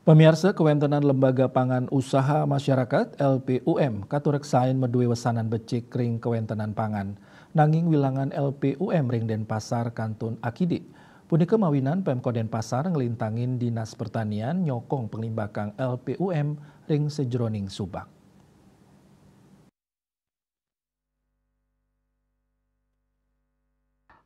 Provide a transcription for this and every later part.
Pemirsa kewentenan Lembaga Pangan Usaha Masyarakat LPUM katurek saen medue wesanan becik ring kewentenan pangan. Nanging wilangan LPUM ring Denpasar Kantun Akidi. Punika mawinan Pemkot Denpasar ngelintangin Dinas Pertanian nyokong penglimbakang LPUM ring sejroning Subak.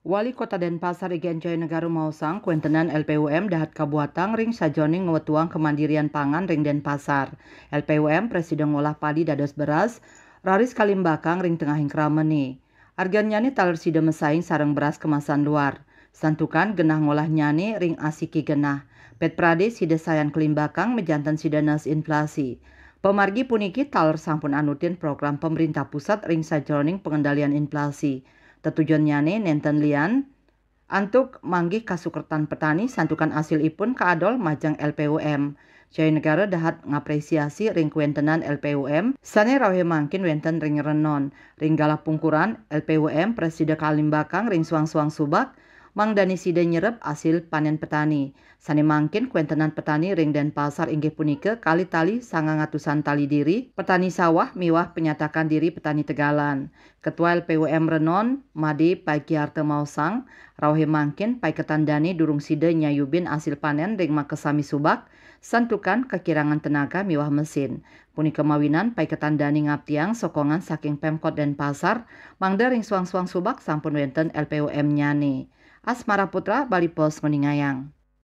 Wali Kota Denpasar Igen Joy Negara Mausang kuentenan LPUM dahat kabuatang ring sajoning ngewetuang kemandirian pangan ring Denpasar. LPUM Presiden ngolah padi dados beras, raris kalimbakang ring tengahing krameni. Arganya ni taler sida mesaing sarang beras kemasan luar. Santukan genah ngolah nyani ring asiki genah. Pet prade sida sayan kelimbakang mejantan sida nas inflasi. Pemargi puniki taler sampun anutin program pemerintah pusat ring sajoning pengendalian inflasi. Tetujuannya nenten lian antuk manggih kasukertan petani santukan hasil ipun kaadol majang LPUM. Jaya negara dahat ngapresiasi ring kuentenan LPUM sane rawe mangkin wenten ring renon ring galak pungkuran LPUM presida kalimbakang ring suang-suang Subak Mang Dani sida nyerep hasil panen petani. Sane mangkin kuentenan petani ring Denpasar inggih punika kali tali 900-an tali diri petani sawah miwah penyatakan diri petani Tegalan. Ketua LPUM Renon Made Paikiarte Mausang rawhe mangkin pai ketandani durung sida nyayubin hasil panen ring Makesami Subak santukan kekirangan tenaga miwah mesin. Punika mawinan pai ketandani ngaptiang sokongan saking Pemkot Denpasar mangda ring suang-suang Subak sampun wenten LPUM nyane. Asmara Putra, Bali Pos Meningayang.